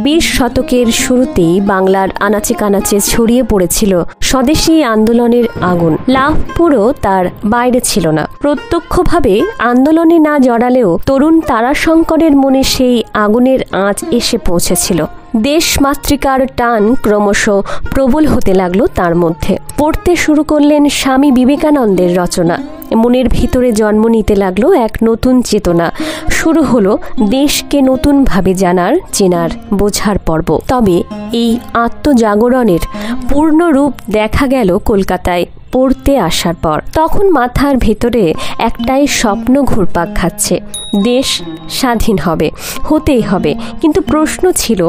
20 শতকের শুরুতেই বাংলার আনাচে কানাচে ছড়িয়ে পড়েছিল স্বদেশী আন্দোলনের আগুন। লাভপুরও তার বাইরে ছিল না। প্রত্যক্ষভাবে আন্দোলনে না জড়ালেও তরুণ তারাশঙ্করের মনে সেই আগুনের আঁচ এসে পৌঁছেছিল। দেশমাতৃকার টান ক্রমশ প্রবল হতে লাগলো তার মধ্যে। পড়তে শুরু করলেন স্বামী বিবেকানন্দের রচনা। মনের ভিতরে জন্ম নিতে লাগলো এক নতুন চেতনা। শুরু হলো দেশকে নতুনভাবে জানার, চেনার, বোঝার পর্ব। তবে এই আত্মজাগরণের পূর্ণ রূপ দেখা গেল কলকাতায় পড়তে আসার পর। তখন মাথার ভেতরে একটাই স্বপ্ন ঘুরপাক খাচ্ছে, দেশ স্বাধীন হবে, হতেই হবে। কিন্তু প্রশ্ন ছিল,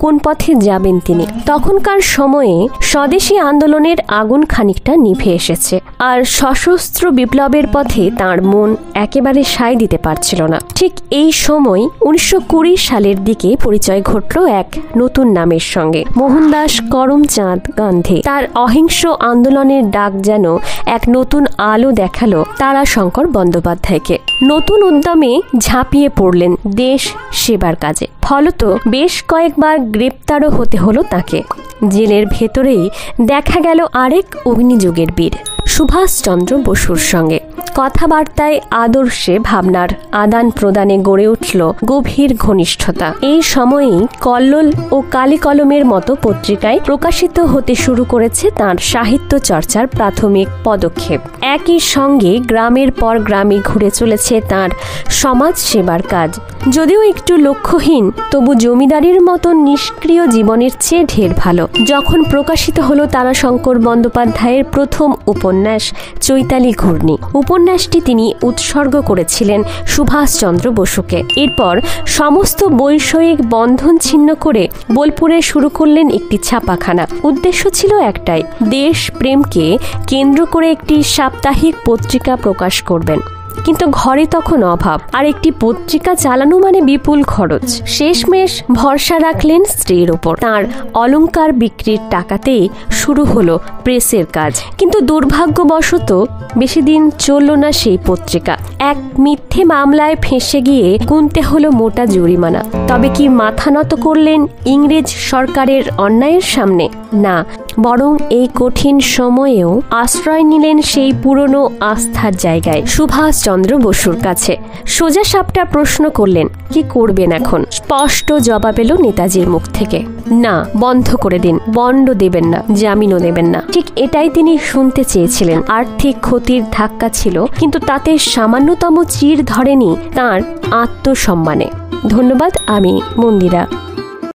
কোন পথে যাবেন তিনি? তখনকার সময়ে স্বদেশী আন্দোলনের আগুন খানিকটা নিভে এসেছে, আর সশস্ত্র বিপ্লবের পথে তার মন একেবারে সায় দিতে পারছিল না। ঠিক এই সময় 1920 সালের দিকে পরিচয় ঘটল এক নতুন নামের সঙ্গে, মোহনদাস করমচাঁদ গান্ধী। তার অহিংস আন্দোলনের ডাক যেন এক নতুন আলো দেখালো তারাশঙ্কর বন্দ্যোপাধ্যায়কে। নতুন উদ্যমে ঝাঁপিয়ে পড়লেন দেশ সেবার কাজে। ফলত বেশ কয়েকবার গ্রেপ্তারও হতে হলো তাকে। জেলের ভেতরেই দেখা গেল আরেক অগ্নিযুগের বীর সুভাষচন্দ্র বসুর সঙ্গে। কথাবার্তায়, আদর্শে, ভাবনার আদান প্রদানে গড়ে উঠল গভীর ঘনিষ্ঠতা। এই সময়েই কল্লোল ও কালি কলমের মতো পত্রিকায় প্রকাশিত হতে শুরু করেছে তার সাহিত্য চর্চার প্রাথমিক পদক্ষেপ। একই সঙ্গে গ্রামের পর গ্রামে ঘুরে চলেছে তার সমাজ সেবার কাজ। যদিও একটু লক্ষ্যহীন, তবু জমিদারির মতো নিষ্ক্রিয় জীবনের চেয়ে ঢের ভালো। যখন প্রকাশিত হলো তারাশঙ্কর বন্দ্যোপাধ্যায়ের প্রথম উপন্যাস চৈতালি ঘূর্ণি, উপন্যাসটি তিনি উৎসর্গ করেছিলেন সুভাষচন্দ্র বসুকে। এরপর সমস্ত বৈষয়িক বন্ধন ছিন্ন করে বোলপুরে শুরু করলেন একটি ছাপাখানা। উদ্দেশ্য ছিল একটাই, দেশ প্রেমকে কেন্দ্র করে একটি সাপ্তাহিক পত্রিকা প্রকাশ করবেন। কিন্তু ঘরে তখন অভাব, আর একটি পত্রিকা চালানো মানে বিপুল খরচ। শেষমেশ ভরসা রাখলেন স্ত্রীর ওপর। তাঁর অলংকার বিক্রির টাকাতেই শুরু হলো প্রেসের কাজ। কিন্তু দুর্ভাগ্যবশত বেশি দিন চলল না সেই পত্রিকা। এক মিথ্যে মামলায় ফেঁসে গিয়ে গুনতে হলো মোটা জরিমানা। তবে কি মাথা নত করলেন ইংরেজ সরকারের অন্যায়ের সামনে? না, বরং এই কঠিন সময়েও আশ্রয় নিলেন সেই পুরনো আস্থার জায়গায়, সুভাষচন্দ্র বসুর কাছে। সোজা সাপটা প্রশ্ন করলেন, কি করবেন এখন? স্পষ্ট জবাব এলো নেতাজির মুখ থেকে, না, বন্ধ করে দিন, বন্ড দেবেন না, জামিনও দেবেন না। ঠিক এটাই তিনি শুনতে চেয়েছিলেন। আর্থিক ক্ষতির ধাক্কা ছিল, কিন্তু তাতে সামান্যতম চির ধরেনি তাঁর আত্মসম্মানে। ধন্যবাদ। আমি মন্দিরা।